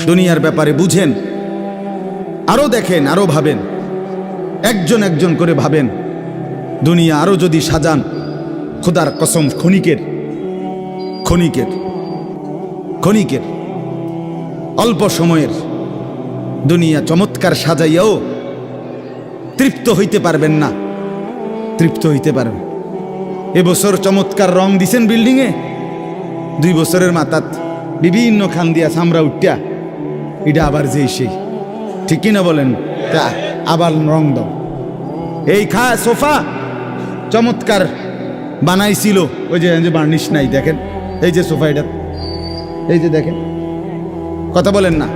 দুনিয়ার ব্যাপারে বুঝেন, আরো দেখেন, আরো ভাবেন, একজন একজন করে ভাবেন। দুনিয়া আরো যদি সাজান, খোদার কসম ক্ষণিকের ক্ষণিকের ক্ষণিকের অল্প সময়ের দুনিয়া চমৎকার সাজাইয়াও তৃপ্ত হইতে পারবেন না, তৃপ্ত হইতে পারবেন। এবছর চমৎকার রং দিছেন বিল্ডিংয়ে, 2 বছরের মাথাত বিভিন্ন খান দিয়া চামড়া উঠিয়া এটা আবার যেই সেই, ঠিক কিনা বলেন? তা আবার রং দাও। এই সোফা চমৎকার বানাইছিল, ওই যে বার্নিশ নাই, দেখেন এই যে সোফা, এটা এই যে দেখেন, কথা বলেন না,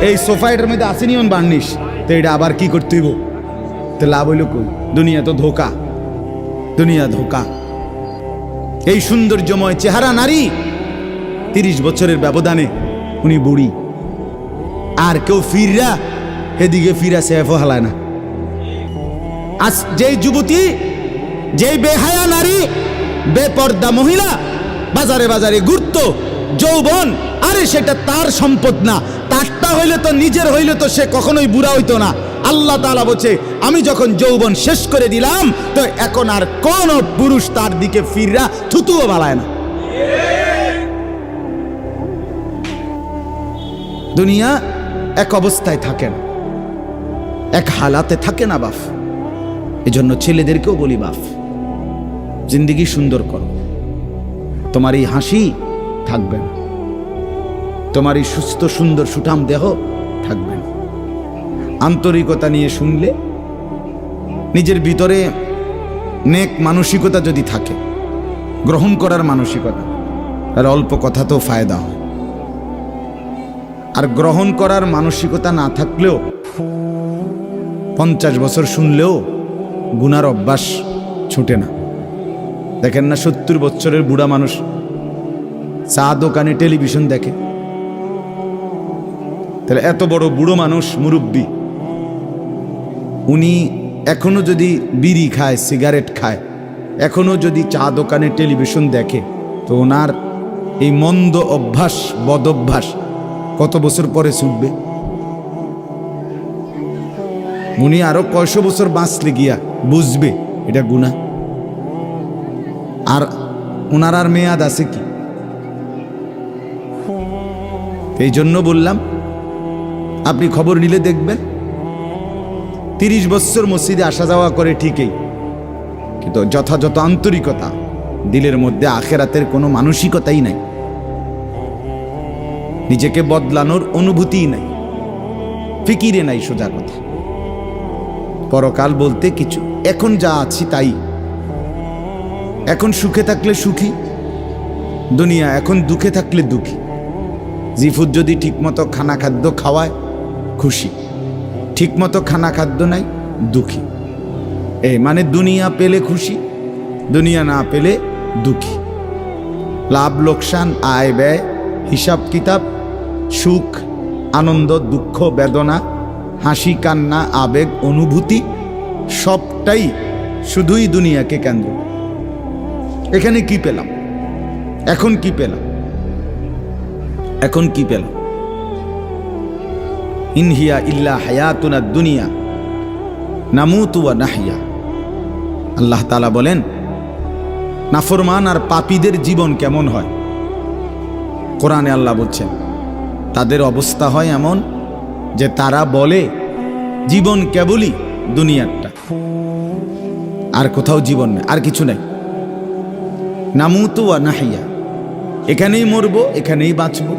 এই সোফা এটার মধ্যে আসেনি অন বার্নিশ, তো এটা আবার কি করতে হইব? তো লাভ হইল কই? দুনিয়া তো ধোকা, দুনিয়া ধোকা। এই সৌন্দর্যময় চেহারা নারী 30 বছরের ব্যবধানে উনি বুড়ি, আর কেউ ফিররা এদিকে ফিরা সেফও হালায় না। আজ যেই যুবতী, যেই বেহায়া নারী, বেপর্দা মহিলা বাজারে বাজারে ঘুরতো, যৌবন, আরে সেটা তার সম্পদ না, তারটা হইলে তো নিজের হইলে তো সে কখনোই বুড়া হইতো না। আল্লাহ তাআলা বলছে, আমি যখন যৌবন শেষ করে দিলাম, তো এখন আর কোন পুরুষ তার দিকে ফিররা থুতুও বাড়ায় না। দুনিয়া এক অবস্থায় থাকে না, এক হালাতে থাকে না বাপ। এজন্য ছেলেদেরকেও বলি, বাপ জিন্দেগি সুন্দর করো। তোমার এই হাসি থাকবে না, তোমার এই সুস্থ সুন্দর সুঠাম দেহ থাকবে না। আন্তরিকতা নিয়ে শুনলে, নিজের ভিতরে নেক মানসিকতা যদি থাকে, গ্রহণ করার মানসিকতা, আর অল্প কথা তো ফায়দা হয়। আর গ্রহণ করার মানসিকতা না থাকলেও 50 বছর শুনলেও গুনার অভ্যাস ছুটে না। দেখেন না 70 বছরের বুড়া মানুষ চা দোকানে টেলিভিশন দেখে, তাহলে এত বড় বুড়ো মানুষ, মুরব্বী, উনি এখনো যদি বিড়ি খায়, সিগারেট খায়, এখনো যদি চা দোকানে টেলিভিশন দেখে, তো ওনার এই মন্দ অভ্যাস, বদ অভ্যাস কত বছর পরে ছুটবে? উনি আরো কয়শো বছর বাঁচলে গিয়া বুঝবে এটা গুনাহ। আর ওনার আর মেয়াদ আছে কি? এই জন্য বললাম, আপনি খবর নিলে দেখবেন 30 বছর মসজিদে আসা যাওয়া করে ঠিকই, কিন্তু যথাযথ আন্তরিকতা, দিলের মধ্যে আখেরাতের কোনো মানসিকতাই নাই, নিজেকে বদলানোর অনুভূতিই নাই, ফিকিরে নাই। সোজা কথা, পরকাল বলতে কিছু, এখন যা আছি তাই। এখন সুখে থাকলে সুখী দুনিয়া, এখন দুঃখে থাকলে দুঃখী। জিফুত যদি ঠিকমতো খানা খাদ্য খাওয়ায় খুশি, ঠিকমতো খানা খাদ্য নাই দুঃখী। এই মানে দুনিয়া পেলে খুশি, দুনিয়া না পেলে দুঃখী। লাভ লোকসান, আয় ব্যয়, হিসাব কিতাব, সুখ আনন্দ, দুঃখ বেদনা, হাসি কান্না, আবেগ অনুভূতি, সবটাই শুধুই দুনিয়াকে কেন্দ্র। এখানে কি পেলাম? এখন কি পেলাম? এখন কি পেলাম? ইনহিয়া ইল্লা হায়াতুনা দুনিয়া নামুতু ওয়া নাহইয়া। আল্লাহ তাআলা বলেন, নাফরমান আর পাপীদের জীবন কেমন হয়? কোরআনে আল্লাহ বলছেন, তাদের অবস্থা হয় এমন যে তারা বলে জীবন কেবলই দুনিয়ারটা, আর কোথাও জীবন নেই, আর কিছু নেই। নামুতু ওয়া নাহইয়া, এখানেই মরবো, এখানেই বাঁচবো।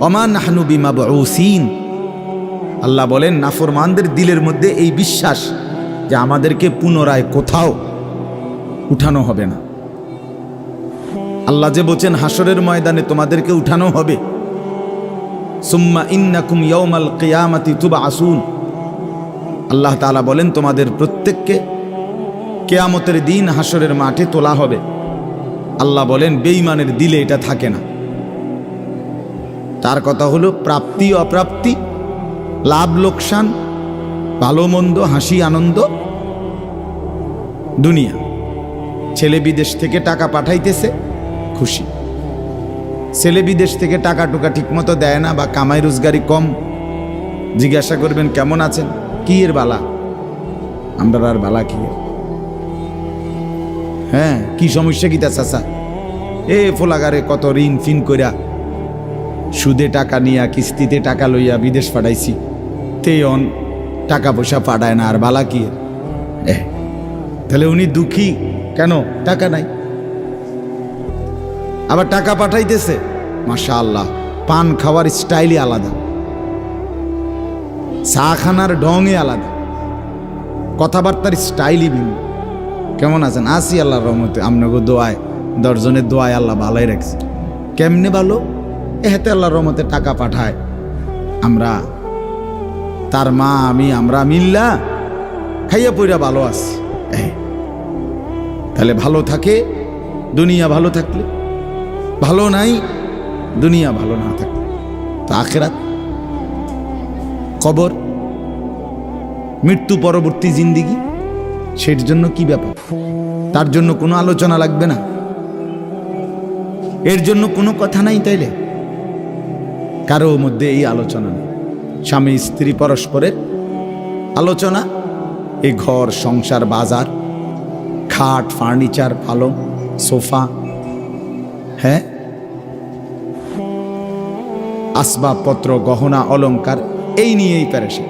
ওমা নাহনু বিমাবউসিন। আল্লাহ বলেন, নাফরমানদের দিলের মধ্যে এই বিশ্বাস যে আমাদেরকে পুনরায় কোথাও উঠানো হবে না। আল্লাহ যে বলছেন হাসরের ময়দানে তোমাদেরকে উঠানো হবে, সুম্মা ইন্নাকুম ইয়াউমাল কিয়ামাতি তুবআসুন। আল্লাহ তাআলা বলেন, তোমাদের প্রত্যেককে কিয়ামতের দিন হাসরের মাঠে তোলা হবে। আল্লাহ বলেন, বেঈমানের দিলে এটা থাকে না। তার কথা হলো প্রাপ্তি অপ্রাপ্তি, লাভ লোকসান, ভালো মন্দ, হাসি আনন্দ, দুনিয়া। ছেলে বিদেশ থেকে টাকা পাঠাইতেছে, খুশি। ছেলে বিদেশ থেকে টাকা টুকা ঠিক মতো দেয় না বা কামাই রোজগারি কম, জিজ্ঞাসা করবেন কেমন আছেন, কি এর বালা? আমরা আর বালা কি? হ্যাঁ, কি সমস্যা কি তা চাচা? এ ফোলাগারে কত ঋণ ফিন কইরা সুদে টাকা নিয়া কিস্তিতে টাকা লইয়া বিদেশ পাঠাইছি, তেয়ন টাকা পয়সা পাঠায় না, আর বালা কি? তাহলে উনি দুঃখী কেন? টাকা নাই, আবার টাকা পাঠাইতেছে, মাশাআল্লাহ পান খাওয়ার স্টাইলই আলাদা, চা খানার ঢঙে আলাদা, কথাবার্তার স্টাইলই ভিন্ন। কেমন আছেন? আসি আল্লাহর রহমতে, আপনাকে দোয়ায়, দশজনের দোয়ায় আল্লাহ ভালোই রাখছে। কেমনে ভালো? এতে আল্লাহর রহমতে টাকা পাঠায়, আমরা তার মা আমি আমরা মিল্লা খাইয়া পইরা ভালো আছি। তাহলে ভালো থাকে দুনিয়া, ভালো থাকলে ভালো নাই দুনিয়া, ভালো না থাকলে তো আখিরাত, কবর, মৃত্যু পরবর্তী জিন্দিগি, সের জন্য কি ব্যাপার? তার জন্য কোনো আলোচনা লাগবে না, এর জন্য কোনো কথা নাই। তাইলে কারো মধ্যে এই আলোচনা নেই, স্বামী স্ত্রী পরস্পরের আলোচনা, এই ঘর সংসার বাজার, খাট ফার্নিচার পালং সোফা, হ্যাঁ আসবাবপত্র গহনা অলংকার, এই নিয়েই পেরেছে,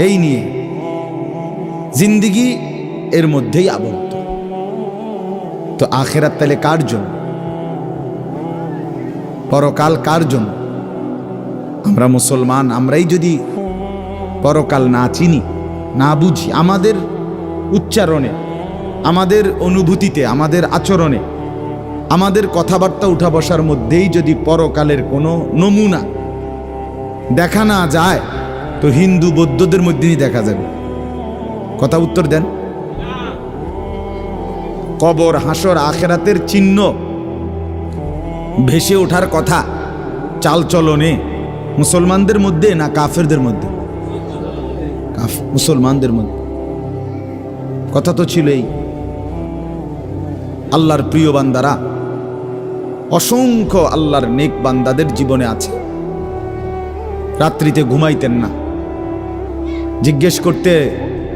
এই নিয়ে জিন্দিগি এর মধ্যেই আবদ্ধ। তো আখিরাত তাহলে কার জন্য? পরকাল কার জন্য? আমরা মুসলমান, আমরাই যদি পরকাল না চিনি না বুঝি, আমাদের উচ্চারণে, আমাদের অনুভূতিতে, আমাদের আচরণে, আমাদের কথাবার্তা উঠা বসার মধ্যেই যদি পরকালের কোনো নমুনা দেখা না যায়, তো হিন্দু বৌদ্ধদের মধ্যেই দেখা যাবে। কথা উত্তর দেন। কবর হাসর আখিরাতের চিহ্ন ভেসে ওঠার কথা চালচলনে মুসলমানদের মধ্যে না কাফেরদের মধ্যে? মুসলমানদের মধ্যে। কথা তো ছিলই। আল্লাহর প্রিয় বান্দারা, অসংখ্য আল্লাহর নেক বান্দাদের জীবনে আছে রাত্রিতে ঘুমাইতেন না। জিজ্ঞেস করতে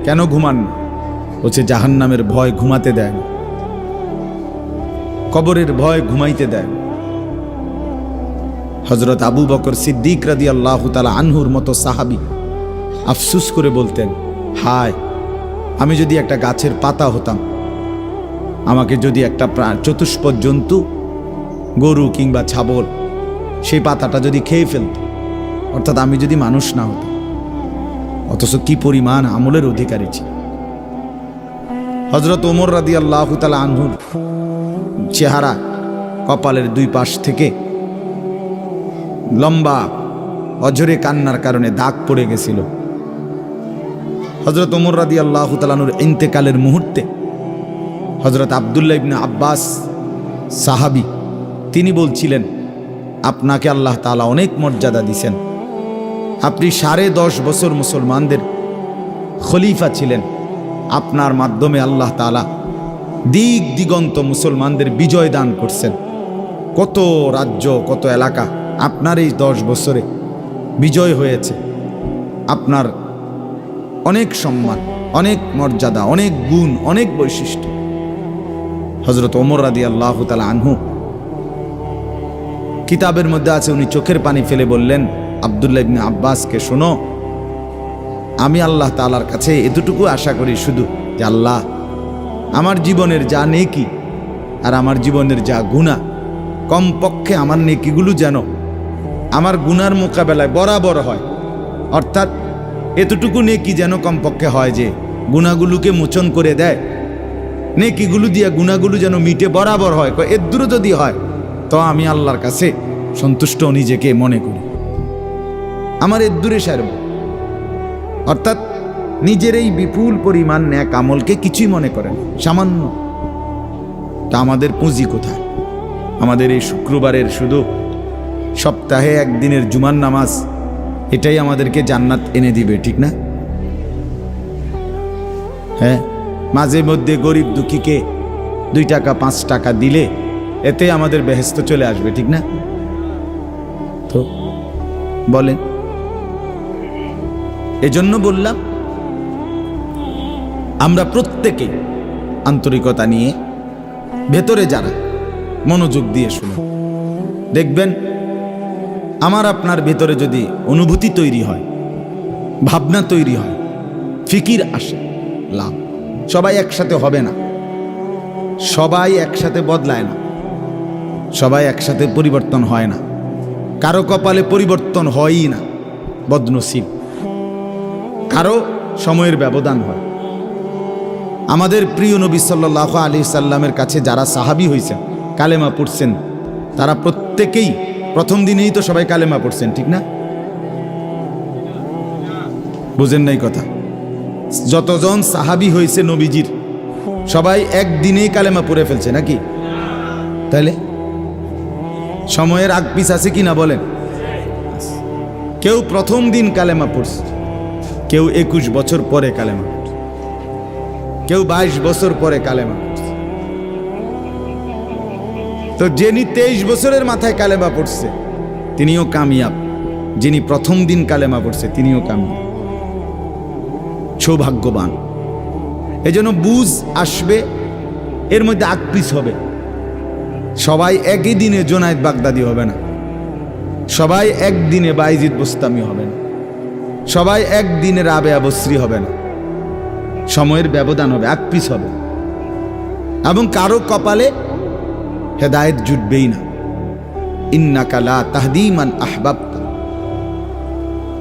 কেন ঘুমান না? বলছে জাহান্নামের ভয় ঘুমাতে দেয় না, কবরের ভয় ঘুমাইতে দেয় না। হযরত আবু বকর সিদ্দিক রাদিয়াল্লাহু তাআলা আনহুর মতো সাহাবী আফসুস করে বলতেন, হায় আমি যদি একটা গাছের পাতা হতাম, আমাকে যদি একটা চতুষ্পদ জন্তু, গরু কিংবা ছাগল, সেই পাতাটা যদি খেয়ে ফেলত, অর্থাৎ আমি যদি মানুষ না হতাম। অথচ কি পরিমাণ আমলের অধিকারী ছিল। হযরত ওমর রাদিয়াল্লাহু তাআলা আনহুর চেহারা, কপালের দুই পাশ থেকে লম্বা অঝরে কান্নার কারণে দাগ পড়ে গেছিল। হযরত ওমর রাদিয়াল্লাহু তাআলা আনহুর ইন্তেকালের মুহূর্তে হযরত আব্দুল্লাহ ইবনে আব্বাস সাহাবী, তিনি বলছিলেন, আপনাকে আল্লাহ তাআলা অনেক মর্যাদা দিয়েছেন, আপনি 10.5 বছর মুসলমানদের খলিফা ছিলেন, আপনার মাধ্যমে আল্লাহ তাআলা দিক দিগন্ত মুসলমানদের বিজয় দান করছেন। কত রাজ্য, কত এলাকা আপনার এই 10 বছরে বিজয় হয়েছে। আপনার অনেক সম্মান, অনেক মর্যাদা, অনেক গুণ, অনেক বৈশিষ্ট্য। হযরত ওমর রাদিয়াল্লাহু তাআলা আনহু কিতাবের মধ্যে আছে, উনি চোখের পানি ফেলে বললেন আব্দুল্লাহ ইবনে আব্বাসকে, শোনো, আমি আল্লাহ তাআলার কাছে এতটুকু আশা করি শুধু যে আল্লাহ আমার জীবনের যা নেকি আর আমার জীবনের যা গুনাহ, কমপক্ষে আমার নেকিগুলো যেন আমার গুনার মোকাবেলায় বরাবর হয়। অর্থাৎ এতটুকু নেকি যেন কমপক্ষে হয় যে গুনাহগুলোকে মোচন করে দেয়, নেকিগুলো দিয়া গুনাহগুলো যেন মিটে বরাবর হয়। এর দূরে যদি হয় তো আমি আল্লাহর কাছে সন্তুষ্ট নিজেকে মনে করি, আমার এর দূরে সারব। অর্থাৎ নিজের এই বিপুল পরিমাণ নেক আমলকে কিছুই মনে করেন, সামান্য। তা আমাদের পুঁজি কোথায়? আমাদের এই শুক্রবারের শুধু সপ্তাহে একদিনের জুমার নামাজ, এটাই আমাদেরকে জান্নাত এনে দিবে, ঠিক না? হ্যাঁ, মাঝে মধ্যে গরিব দুঃখীকে 2 টাকা 5 টাকা দিলে এতে আমাদের বেহেশত চলে আসবে, ঠিক না? তো বলেন, এজন্য বললাম আমরা প্রত্যেকে আন্তরিকতা নিয়ে ভেতরে যারা মনোযোগ দিয়ে শুনুন, দেখবেন আমার আপনার ভেতরে যদি অনুভূতি তৈরি হয়, ভাবনা তৈরি হয়, ফিকির আসে, লাভ। সবাই একসাথে হবে না, সবাই একসাথে বদলায় না, সবাই একসাথে পরিবর্তন হয় না, কারো কপালে পরিবর্তন হয়ই না, বদনসিব। কারো সময়ের ব্যবধান হয়। আমাদের প্রিয় নবী সাল্লাল্লাহু আলাইহি সাল্লামের কাছে যারা সাহাবী হয়েছেন, কালেমা পড়ছেন, তারা প্রত্যেকেই প্রথম দিনেই তো সবাই কালেমা পড়ছেন, ঠিক না? বুঝেন নাই কথা? যতজন সাহাবী হয়েছে নবীজির, সবাই একদিনেই কালেমা পড়ে ফেলছে নাকি? তাহলে সময়ের আগ পিছ আছে কি না বলেন? কেউ প্রথম দিন কালেমা পড়ছে, কেউ 21 বছর পরে কালেমা পড়ছে, কেউ 22 বছর পরে কালেমা পড়ছে। তো যিনি 23 বছরের মাথায় কালেমা পড়ছে তিনিও কামিয়াব, যিনি প্রথম দিন কালেমা পড়ছে তিনিও কামিয়াব, সৌভাগ্যবান। এজন্য বুঝ আসবে, এর মধ্যে আকপিস হবে। সবাই একই দিনে জোনায়েদ বাগদাদি হবে না, সবাই একদিনে বাইজিদ বুস্তামি হবে না, সবাই একদিনে রাবেয়া বসরি হবে না। সময়ের ব্যবধান হবে, আকপিস হবে, এবং কারো কপালে হেদায়েত জুটবেই না। ইন্নাকা লা তাহদি মান আহবাবতা।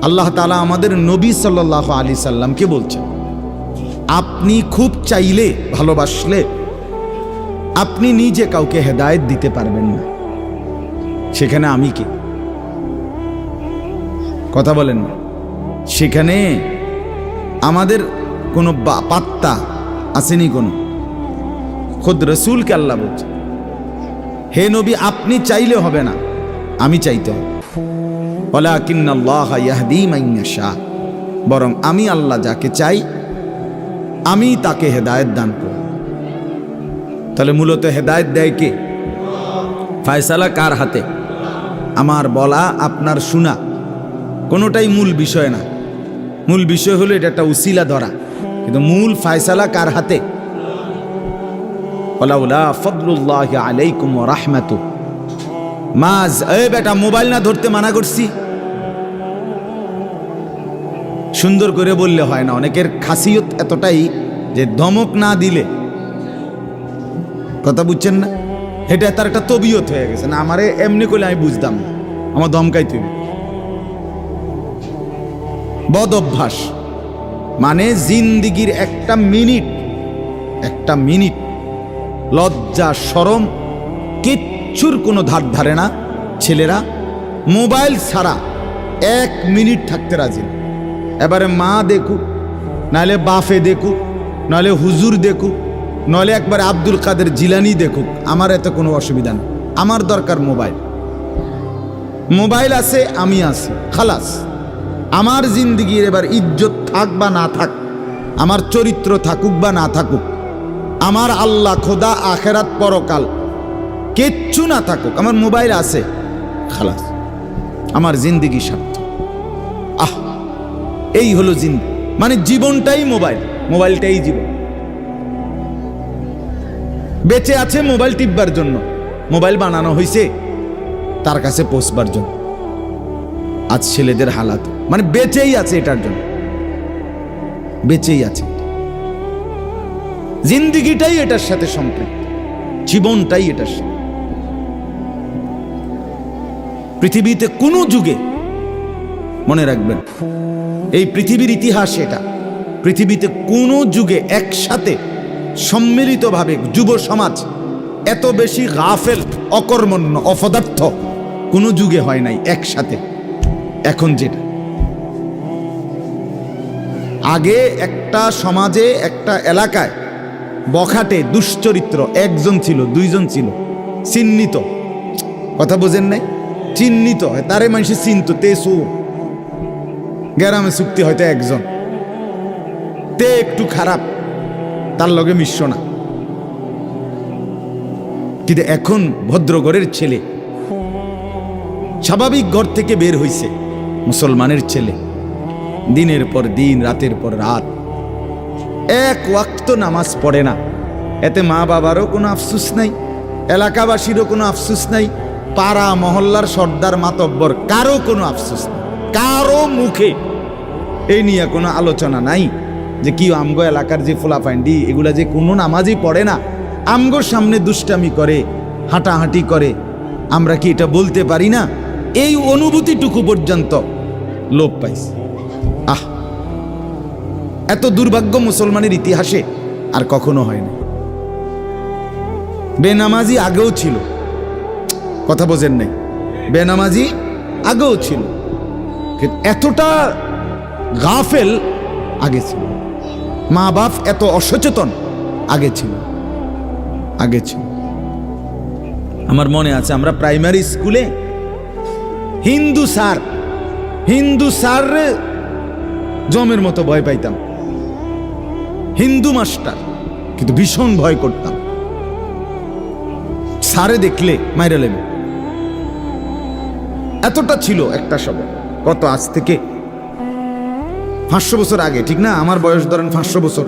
আল্লাহ তাআলা আমাদের নবী সাল্লাল্লাহু আলাইহি সাল্লামকে বলছেন, আপনি খুব চাইলে, ভালোবাসলে আপনি নিজে কাউকে হেদায়েত দিতে পারবেন না, সেখানে আমি কি? কথা বলেন না। সেখানে আমাদের কোনো পাত্তা আসেনি কোনো। খুদ রসুলকে আল্লাহ বলছে, হে নবী আপনি চাইলে হবে না, আমি চাইতে হবে। ওয়ালাকিন্নাল্লাহা ইয়াহদি মান ইয়াশা, বরং আমি আল্লাহ যাকে চাই আমি তাকে হেদায়েত দান করি। তাহলে মূলত হেদায়েত দেয় কে? ফয়সালা কার হাতে? আমার বলা আপনার শোনা কোনোটাই মূল বিষয় না। মূল বিষয় হলো এটা একটা উসিলা ধরা, কিন্তু মূল ফয়সালা কার হাতে? ওয়ালাউলা ফাদলুল্লাহি আলাইকুম ওয়া রাহমাতুহু মাজ। এই বেটা মোবাইল না ধরতে মানা করছি। সুন্দর করে বললে হয় না, অনেকের খাসিয়ত এতটাই যে ধমক না দিলে, কথা বুঝছেন না, এটা তার একটা তবিয়ত হয়ে গেছে। না আমারে এমনি করলে আমি বুঝতাম না, আমার ধমকাই তুই। বদ অভ্যাস মানে জিন্দিগির একটা মিনিট লজ্জা শরম কিচ্ছুর কোনো ধার ধারে না। ছেলেরা মোবাইল ছাড়া 1 মিনিট থাকতে রাজি না। এবারে মা দেখুক, নাহলে বাফে দেখুক, নাহলে হুজুর দেখুক, নাহলে একবার আব্দুল কাদের জিলানি দেখুক, আমার এতে কোনো অসুবিধা নেই। আমার দরকার মোবাইল। মোবাইল আছে, আমি আছি, খালাস। আমার জিন্দিগির এবার ইজ্জত থাক বা না থাক, আমার চরিত্র থাকুক বা না থাকুক, আমার আল্লাহ খোদা আখেরাত পরকাল কিচ্ছু না থাকুক, আমার মোবাইল আছে, খালাস। আমার জিন্দিগি সার্থক। আহ, এই হলো জিন্দি, মানে জীবনটাই মোবাইল, মোবাইলটাই জীবন। বেঁচে আছে মোবাইল টিপবার জন্য, মোবাইল বানানো হয়েছে তার কাছে পৌঁছবার জন্য। আজ ছেলেদের হালাত মানে বেঁচেই আছে এটার জন্য, বেঁচেই আছে। জিন্দিগিটাই এটার সাথে সম্পৃক্ত, জীবনটাই এটার সাথে। পৃথিবীতে কোনো যুগে, মনে রাখবেন এই পৃথিবীর ইতিহাস এটা, পৃথিবীতে কোনো যুগে একসাথে সম্মিলিতভাবে যুব সমাজ এত বেশি গাফেল, অকর্মণ্য, অপদার্থ কোনো যুগে হয় নাই একসাথে। এখন যেটা আগে একটা সমাজে, একটা এলাকায় বখাটে দুশ্চরিত্র একজন ছিল, দুইজন ছিল, চিহ্নিত, কথা বোঝেন নাই, চিহ্নিত হয় তারে মানুষের চিনত, তে সুর গ্রামে চুক্তি হয়তো একজন, তে একটু খারাপ, তার লগে মিশ্র না। কিন্তু এখন ভদ্রঘরের ছেলে, স্বাভাবিক ঘর থেকে বের হইছে মুসলমানের ছেলে, দিনের পর দিন, রাতের পর রাত এক ওয়াক্ত নামাজ পড়ে না। এতে মা বাবারও কোনো আফসোস নাই, এলাকাবাসীরও কোনো আফসোস নাই, পাড়া মহল্লার সর্দার মাতব্বর কারো কোনো আফসোস নাই, কারো মুখে এই নিয়ে কোনো আলোচনা নাই যে কি আমগো এলাকার যে ফোলাফান্ডি এগুলা যে কোনো নামাজই পড়ে না, আমগোর সামনে দুষ্টামি করে, হাঁটাহাঁটি করে, আমরা কি এটা বলতে পারি না? এই অনুভূতিটুকু পর্যন্ত লোপ পাইছে। আহ, এত দুর্ভাগ্য মুসলমানের ইতিহাসে আর কখনো হয় না। বেনামাজি আগেও ছিল, কথা বোঝেন নাই, বেনামাজি আগেও ছিল, কিন্তু এতটা গাফেল আগে ছিল, মা বাপ এত অসচেতন আগে ছিল। আমার মনে আছে আমরা প্রাইমারি স্কুলে হিন্দু স্যার জমের মতো ভয় পাইতাম, হিন্দু মাস্টার, কিন্তু ভীষণ ভয় করতাম। স্যারে দেখলে মাইরা লেবে, এতটা ছিল একটা সময়। কত আজ থেকে 500 বছর আগে, ঠিক না? আমার বয়স ধরেন 500 বছর,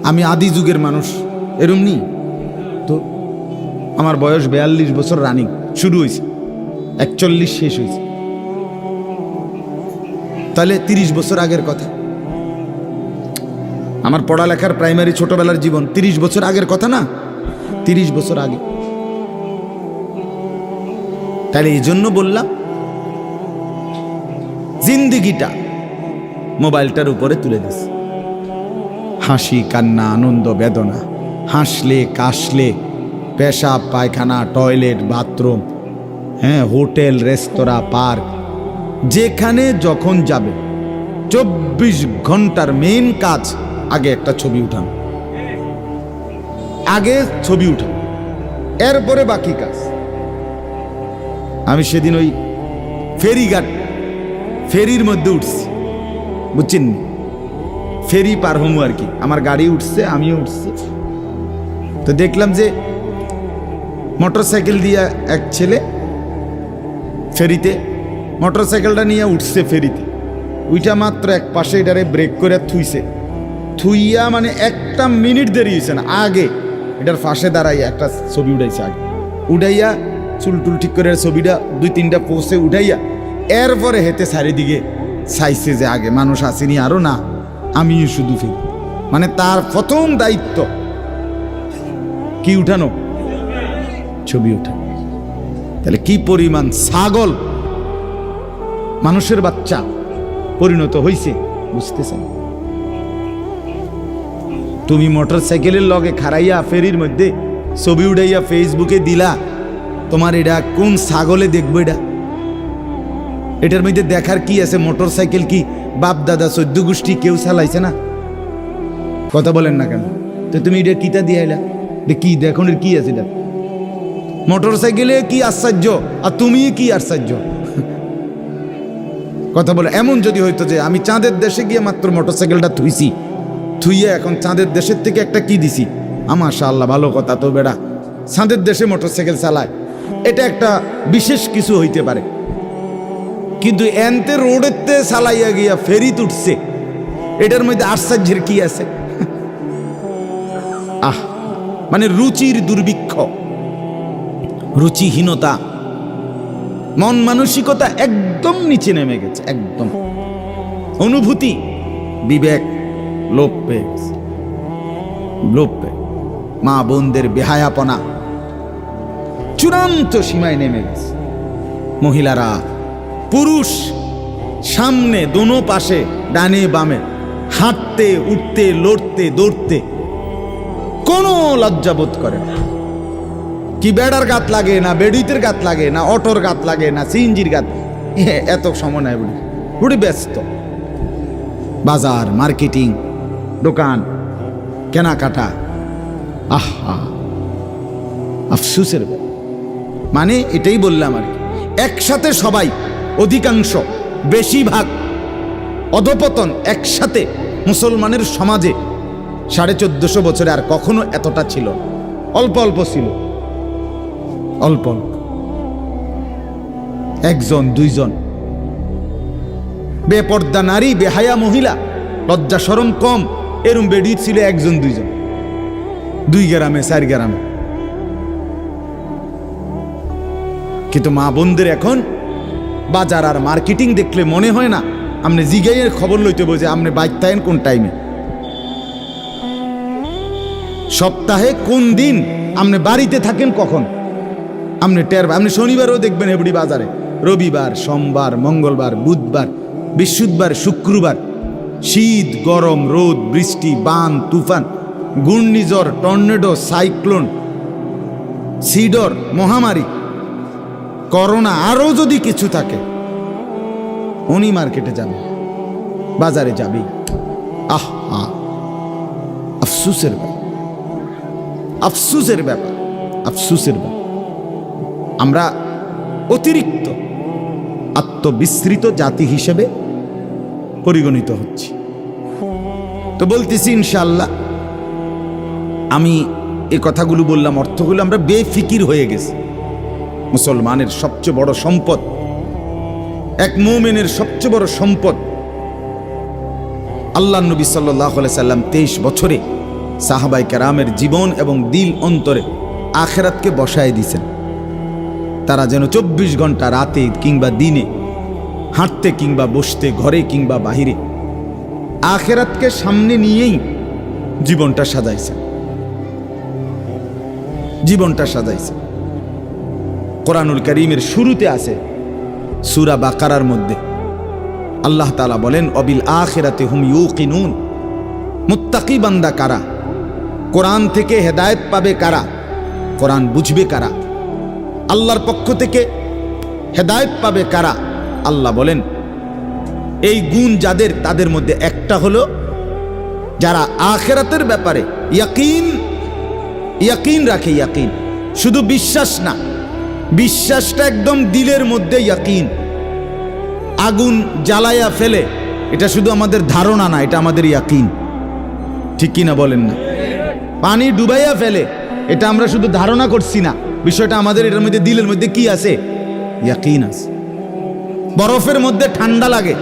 আমি আদি যুগের মানুষ, এরম নি তো। আমার বয়স 42 বছর রানিং, শুরু হয়েছে 41 শেষ হয়েছে, তাহলে 30 বছর আগের কথা। আমার পড়ালেখার প্রাইমারি ছোটবেলার জীবন 30 বছর আগের কথা না, 30 বছর আগে। তাহলে এই জন্য বললাম জিন্দিগিটা মোবাইলটার উপরে তুলে দিস, হাসি কান্না আনন্দ বেদনা, হাসলে কাশলে, পেশাব পায়খানা টয়লেট বাথরুম, হ্যাঁ, হোটেল রেস্তোরাঁ পার্ক, যেখানে যখন যাবে 24 ঘন্টার মেইন কাজ আগে একটা ছবি উঠানো, আগে ছবি উঠানো, এরপরে বাকি কাজ। আমি সেদিন ওই ফেরির মধ্যে উঠছি, বুঝছেন, ফেরি পার হমু আর কি, আমার গাড়ি উঠছে, আমিও উঠছি, তো দেখলাম যে মোটরসাইকেল দিয়ে এক ছেলে ফেরিতে, মোটরসাইকেলটা নিয়ে উঠছে ফেরিতে, ওইটা মাত্র এক পাশে এটারে ব্রেক করে থুইয়া মানে 1 মিনিট দেরি হয়েছে না, আগে এটার পাশে দাঁড়াইয়া একটা ছবি উঠাইছে, আগে উঠাইয়া চুল টুল ঠিক করে ছবিটা 2-3টা পোস্টে উঠাইয়া এরপরে হেতে চারিদিকে চাইছে যে আগে মানুষ আসেনি আরো না, আমিও শুধু ফিরি। মানে তার প্রথম দায়িত্ব কি উঠানো, ছবি উঠানো। তাহলে কি পরিমাণ ছাগল মানুষের বাচ্চা পরিণত হয়েছে বুঝতেছেন? তুমি মোটরসাইকেলের লগে খাড়াইয়া ফেরির মধ্যে ছবি উঠাইয়া ফেসবুকে দিলা, তোমার এটা কোন ছাগলে দেখবো? এটার মধ্যে দেখার কি আছে? মোটরসাইকেল কি বাপ দাদা 14 গোষ্ঠী কেউ চালাইছে না? কথা বলেন না কেন? তো তুমি এটা কিতা দিয়ে আইলা, কি দেখুন কি আছে এটা? মোটরসাইকেলে কি আশ্চর্য আর তুমি কি আশ্চর্য? কথা বলে এমন যদি হইতো যে আমি চাঁদের দেশে গিয়ে মাত্র মোটরসাইকেলটা থুইয়া এখন চাঁদের দেশের থেকে একটা কি দিছি, মাশাআল্লাহ ভালো কথা তো বেড়া, চাঁদের দেশে মোটরসাইকেল চালায়, এটা একটা বিশেষ কিছু হইতে পারে। কিন্তু এনতে রোডেতে চালাইয়া গিয়া ফেরি উঠছে, এটার মধ্যে আশ্চর্যের কি আছে? মানে রুচির দুর্ভিক্ষ, রুচিহীনতা, মন মানসিকতা একদম নিচে নেমে গেছে, একদম অনুভূতি বিবেক লোপ পেয়ে গেছে, মা বোনদের বেহায়াপনা চূড়ান্ত সীমায় নেমে গেছে। মহিলারা পুরুষ সামনে দোনো পাশে ডানে বামে হাঁটতে উঠতে লড়তে দৌড়তে কোনো লজ্জাবোধ করে না। কি বেড়ার গাত লাগে না, বেড়িতের গাত লাগে না, অটোর গাত লাগে না, সিএনজির গাত, এত সময় নাই, বুড়ি ব্যস্ত। বাজার মার্কেটিং, দোকান কেনাকাটা, আফসোসের। মানে এটাই বললাম আর কি, একসাথে সবাই, অধিকাংশ বেশিরভাগ অধপতন একসাথে মুসলমানের সমাজে 1450 বছরে আর কখনো এতটা ছিল। অল্প অল্প ছিল, অল্প অল্প, একজন দুইজন। বেপর্দা নারী, বেহায়া মহিলা, লজ্জা শরম কম, এরম বেডি ছিল একজন দুইজন, 2 গ্রামে 4 গ্রামে। কিন্তু মা বোনদের এখন বাজার আর মার্কেটিং দেখলে মনে হয় না আপনি জিগাইয়ের খবর লইতে বোঝে আপনি বাইক থাকেন কোন টাইমে, সপ্তাহে কোন দিন আপনি বাড়িতে থাকেন কখন আপনি টের। আপনি শনিবারও দেখবেন এবড়ি বাজারে, রবিবার, সোমবার, মঙ্গলবার, বুধবার, বৃহস্পতিবার, শুক্রবার, শীত, গরম, রোদ, বৃষ্টি, বান, তুফান, ঘূর্ণিঝড়, টর্নেডো, সাইক্লোন, সিডর, মহামারী, করোনা, আরো যদি কিছু থাকে, উনি মার্কেটে যাবে, বাজারে যাবে। আহা, আফসুসের ব্যাপার, আফসুসের ব্যাপার, আফসুসের ব্যাপার। আমরা অতিরিক্ত আত্মবিস্মৃত জাতি হিসেবে পরিগণিত হচ্ছি। তো বলতেছি ইনশাআল্লাহ, আমি এই কথাগুলো বললাম, অর্থগুলো আমরা বেফিকির হয়ে গেছি। মুসলমানের সবচেয়ে বড় সম্পদ, এক মুমিনের সবচেয়ে বড় সম্পদ, আল্লাহ নবী সাল্লাল্লাহু আলাইহি সাল্লাম 23 বছরে সাহাবায়ে কেরামের জীবন এবং দিল অন্তরে আখিরাতকে বসায় দিয়েছেন। তারা যেন 24 ঘন্টা রাতে কিংবা দিনে, হাঁটতে কিংবা বসতে, ঘরে কিংবা বাহিরে, আখিরাতকে সামনে নিয়েই জীবনটা সাজাইছেন, জীবনটা সাজাইছেন। কোরআনুল কারীমের শুরুতে আছে সূরা বাকারার মধ্যে আল্লাহ তাআলা বলেন, অবিল আখিরাতি হুম ইউকিনুন। মুত্তাকি বান্দা কারা? কোরআন থেকে হেদায়েত পাবে কারা? কোরআন বুঝবে কারা? আল্লাহর পক্ষ থেকে হেদায়েত পাবে কারা? আল্লাহ বলেন, এই গুণ যাদের, তাদের মধ্যে একটা হলো যারা আখিরাতের ব্যাপারে ইয়াকিন রাখে। ইয়াকিন শুধু বিশ্বাস না, বিশ্বাসটা একদম দিলের মধ্যে ইয়াকিন। আগুন জ্বালায়া ফেলে, এটা শুধু আমাদের ধারণা না, এটা আমাদের ইয়াকিন। ঠিক কিনা বলেন না? পানি ডুবাইয়া ফেলে, এটা আমরা শুধু ধারণা করছি না, বিষয়টা আমাদের এটার মধ্যে দিলের মধ্যে কি আছে? ইয়াকিন আছে। বরফের মধ্যে ঠান্ডা লাগে,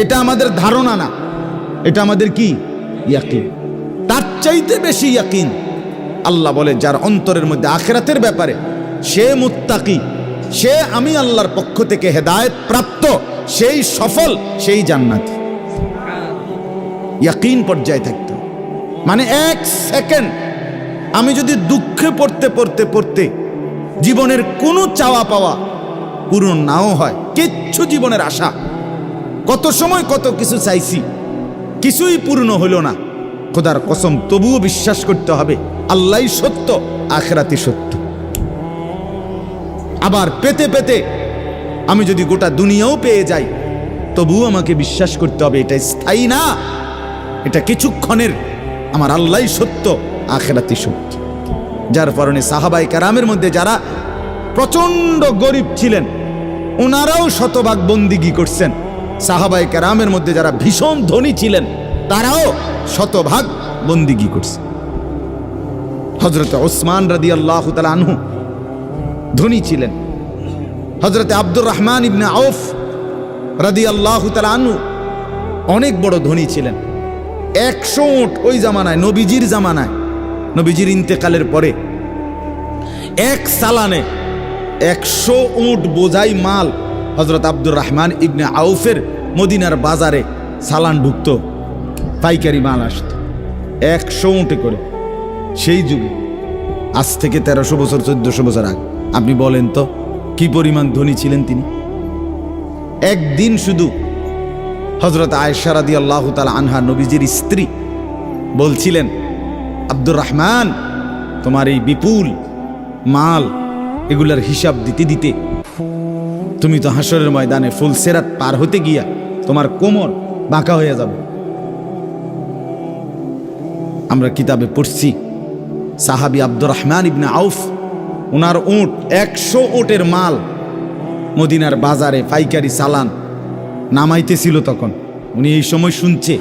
এটা আমাদের ধারণা না, এটা আমাদের কি? ইয়াকিন। তার চাইতে বেশি ইয়াকিন আল্লাহ বলে যার অন্তরের মধ্যে আখিরাতের ব্যাপারে, সে মুত্তাকি, সে আমি আল্লাহর পক্ষ থেকে হেদায়েত প্রাপ্ত, সেই সফল, সেই জান্নাতি। ইয়াকিন পর্যায়ে থাকতে, মানে 1 সেকেন্ড আমি যদি দুঃখে পড়তে পড়তে পড়তে জীবনের কোনো চাওয়া পাওয়া পূরণ নাও হয়, কিচ্ছু জীবনের আশা, কত সময় কত কিছু চাইছি, কিছুই পূর্ণ হলো না, খোদার কসম তবুও বিশ্বাস করতে হবে আল্লাহই সত্য, আখিরাতই সত্য। আবার পেতে পেতে আমি যদি গোটা দুনিয়াও পেয়ে যাই, তবুও আমাকে বিশ্বাস করতে হবে এটা স্থায়ী না, এটা কিছুক্ষণের, আমার আল্লাহই সত্য, আখিরাতই সত্য। যার কারণে সাহাবায়ে কেরামের মধ্যে যারা প্রচন্ড গরিব ছিলেন, ওনারাও শতভাগ বন্দিগি করছেন। সাহাবায়ে কেরামের মধ্যে যারা ভীষণ ধনী ছিলেন, তারাও শতভাগ বন্দিগি করছে। হযরত ওসমান রাদিয়াল্লাহু তাআলা আনহু ধনী ছিলেন। হযরত আব্দুর রহমান ইবনে আউফ রাদিয়াল্লাহু তাআলা আনহু অনেক বড় ধনী ছিলেন। 100 উট ওই জামানায়, নবীজির জামানায়, নবীজির ইন্তেকালের পরে এক সালানে 100 উট বোঝাই মাল হযরত আব্দুর রহমান ইবনে আউফের মদিনার বাজারে সালান ঢুকত, পাইকারি মাল আসত 100 উটে করে। সেই যুগে, আজ থেকে 1300 বছর 1400 বছর আগে, আপনি বলেন তো কি পরিমাণ ধনী ছিলেন তিনি। একদিন শুধু হযরত আয়েশা রাদিয়াল্লাহু তাআলা আনহা, নবীজির স্ত্রী, বলছিলেন, আব্দুর রহমান, তোমার এই বিপুল মাল, এগুলার হিসাব দিতে দিতে তুমি তো হাসরের ময়দানে ফুলসেরাত পার হতে গিয়া তোমার কোমর বাঁকা হয়ে যাবে। আমরা কিতাবে পড়ছি, সাহাবী আব্দুর রহমান ইবনে আউফ, ওনার উট 100 উটের মাল মদিনার বাজারে পাইকারি চালান নামাইতেছিল। তখন উনি এই সময় শুনছে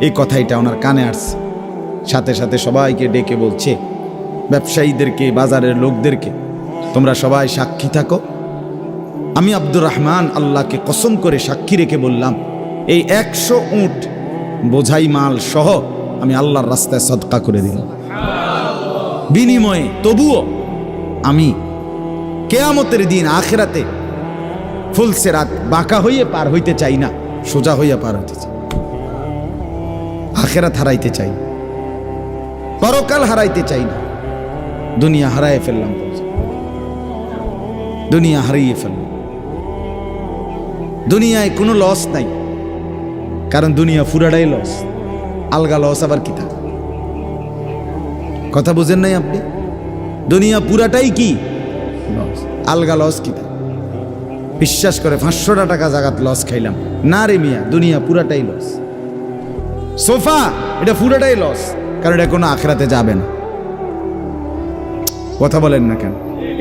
এই কথাটা, ওনার কানে আসছে। সাথে সাথে সবাইকে ডেকে বলছে, ব্যবসায়ীদেরকে, বাজারের লোকদেরকে, তোমরা সবাই সাক্ষী থাকো। আমি আব্দুর রহমান আল্লাহকে কসম করে সাক্ষী রেখে বললাম, এই 100 উট বোঝাই মাল সহ আমি আল্লাহর রাস্তায় সদকা করে দিলাম। বিনিময়ে তবুও আমি কেয়ামতের দিন আখিরাতে ফুলসেরাত বাঁকা হইয়ে পার হইতে চাই না, সোজা হইয়া পার হইতে চাই। আখিরাত হারাইতে চাই, পরকাল হারাইতে চাই না। দুনিয়া হারাই ফেললাম, দুনিয়া হারিয়ে ফেললাম। দুনিয়ায় কোনো লস নাই, কারণ দুনিয়া পুরাটাই লস। আলগা লস আবার কি থাকে? কথা বুঝেন নাই আপনি? দুনিয়া পুরাটাই কি লস, আলগা লস কি থাকে? বিশ্বাস করে 500 টাকা জাগাত লস খাইলাম না রে মিয়া, দুনিয়া পুরাটাই লস। সোফা এটা পুরাটাই লস, কারণ এটা কোনো আখিরাতে যাবে না। কথা বলেন না কেন?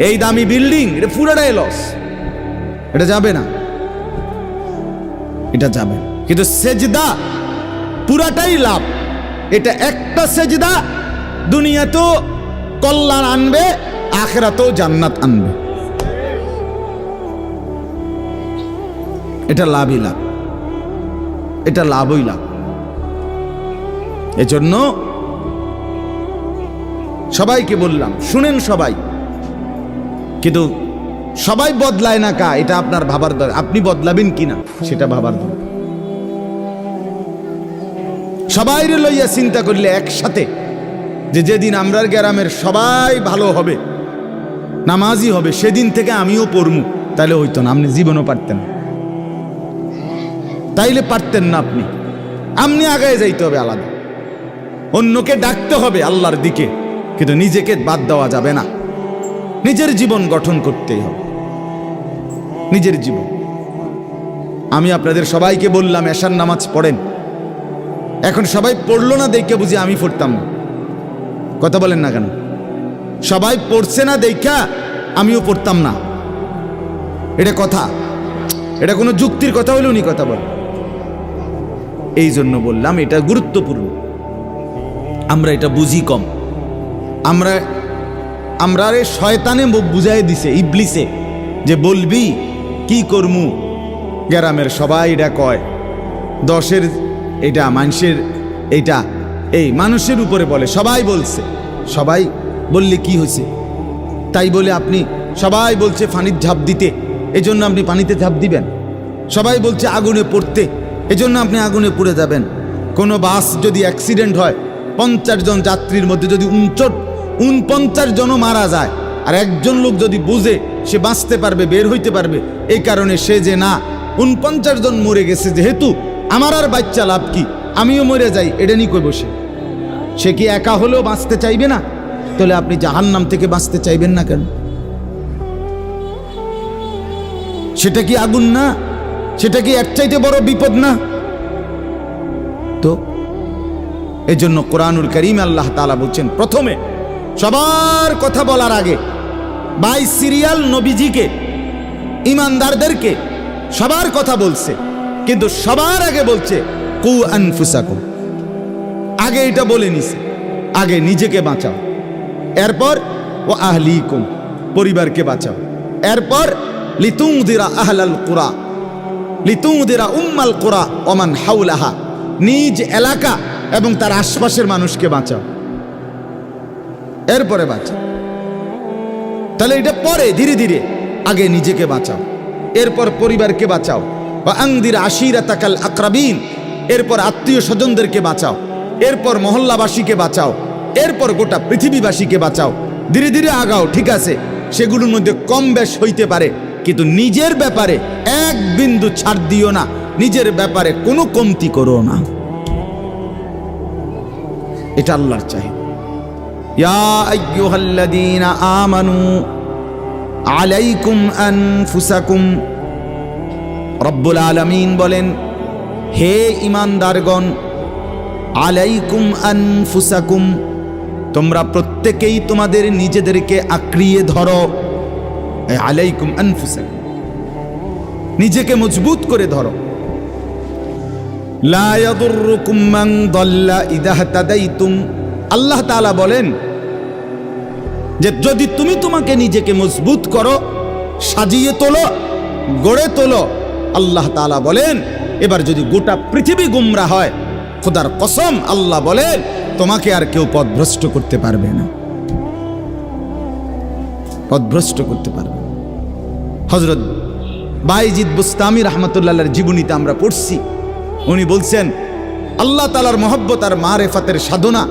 এই দামি বিল্ডিং এটা পুরাটাই লস, এটা যাবে না, এটা যাবে। কিন্তু সেজদা পুরাটাই লাভ। এটা একটা সেজদা দুনিয়াতেও কল্যাণ আনবে, আখিরাতেও জান্নাত আনবে। এটা লাভই লাভ, এটা লাভই লাভ। এজন্য সবাইকে বললাম, শুনেন সবাই, কিন্তু সবাই বদলায় না কা, এটা আপনার ভাবার দরকার। আপনি বদলাবেন কিনা সেটা ভাবার দরকার। সবাই লইয়া চিন্তা করলে একসাথে, যে যেদিন আমরার গ্রামের সবাই ভালো হবে, নামাজি হবে, সেদিন থেকে আমিও পড়মু, তাইলে হইতো না। আপনি জীবনও পারতেন না, তাইলে পারতেন না। আপনি আগায় যাইতে হবে আলাদা, অন্যকে ডাকতে হবে আল্লাহর দিকে, কিন্তু নিজেকে বাদ দেওয়া যাবে না। নিজের জীবন গঠন করতেই হবে, নিজের জীবন। আমি আপনাদের সবাইকে বললাম এশার নামাজ পড়েন। এখন সবাই পড়লো না দেখে বুঝি আমি পড়তাম না। কথা বলেন না কেন? সবাই পড়ছে না দেখা আমিও পড়তাম না, এটা কথা? এটা কোনো যুক্তির কথা হইল? উনি কথা বল। এই জন্য বললাম এটা গুরুত্বপূর্ণ। আমরা এটা বুঝি কম। আমরা শয়তানে বুঝাই দিছে, ইবলিসে, যে বলবি কি করমু, গ্রামের সবাই এটা কয়, 10-এর এটা মানুষের, এইটা এই মানুষের উপরে বলে, সবাই বলছে। সবাই বললে কি হয়েছে? তাই বলে আপনি, সবাই বলছে পানির ঝাঁপ দিতে, এজন্য আপনি পানিতে ঝাঁপ দিবেন। সবাই বলছে আগুনে পড়তে, এজন্য আপনি আগুনে পড়ে যাবেন। কোনো বাস যদি অ্যাক্সিডেন্ট হয়, 50 জন যাত্রীর মধ্যে যদি 49 জনও মারা যায়, আর একজন লোক যদি বুঝে সে বাঁচতে পারবে, বের হইতে পারবে, এই কারণে সে যে না 49 জন মরে গেছে, যেহেতু আমার আর বাচ্চা লাভ কি, আমিও মরে যাই, এটা নিয়ে কই বসে, সে কি একা হলেও বাঁচতে চাইবে না? তাহলে আপনি জাহান্নাম থেকে বাঁচতে চাইবেন না কেন? সেটা কি আগুন না? সেটা কি এর চাইতে বড় বিপদ না? তো এজন্য কোরআনুল কারীম আল্লাহ তাআলা বলছেন, প্রথমে সবার কথা বলার আগে বাই সিরিয়াল নবীজিকে, ইমানদারদেরকে সবার কথা বলছে, কিন্তু সবার আগে বলছে কু আনফুসাকুম। আগে এটা বলে নিছে, আগে নিজেকে বাঁচাও, এরপর ও আহলিকুম, পরিবারকে বাঁচাও, এরপর লিতুনদিরা আহলাল কুরা, লিতুনদিরা উম্মাল কুরা ওমান হাওলাহা, নিজ এলাকা এবং তার আশপাশের মানুষকে বাঁচাও, এরপরে বাঁচাও। তাহলে এটা পরে ধীরে ধীরে, আগে নিজেকে বাঁচাও, এরপর পরিবারকে বাঁচাও। বা আনদির আশিরাতাকাল আকরাবিন, এরপর আত্মীয় স্বজনদেরকে বাঁচাও, এরপর মহল্লাবাসীকে বাঁচাও, এরপর গোটা পৃথিবীবাসীকে বাঁচাও। ধীরে ধীরে আগাও, ঠিক আছে, সেগুলোর মধ্যে কম বেশ হইতে পারে, কিন্তু নিজের ব্যাপারে এক বিন্দু ছাড় দিও না, নিজের ব্যাপারে কোনো কমতি করো না। এটা আল্লাহর চাহিদা। ইয়া আইয়ুহাল্লাযীনা আমানু আলাইকুম আনফুসাকুম, রব্বুল আলামিন বলেন, হে ঈমানদারগণ, আলাইকুম আনফুসাকুম, তোমরা প্রত্যেকেই তোমাদের নিজেদেরকে আঁকড়িয়ে ধরো। আলাইকুম আনফুসাকুম, নিজেকে মজবুত করে ধরো। লা ইয়াদুররুকুম মান দাল্লা ইযা ইহতাদাইতুম, আল্লাহ তাআলা বলেন, যে যদি তুমি তোমাকে নিজেকে মজবুত করো, সাজিয়ে তোলো, গড়ে তোলো, আল্লাহ তাআলা বলেন এবার যদি গোটা পৃথিবী গুমরা হয়, খোদার কসম আল্লাহ বলেন তোমাকে আর কেউ পথভ্রষ্ট করতে পারবে না, পথভ্রষ্ট করতে পারবে না। হযরত বাইজিদ বুস্তামি রাহমাতুল্লাহর জীবনীতে আমরা পড়ছি, উনি বলছেন আল্লাহ তাআলার মহব্বত আর মারেফাতের সাধনা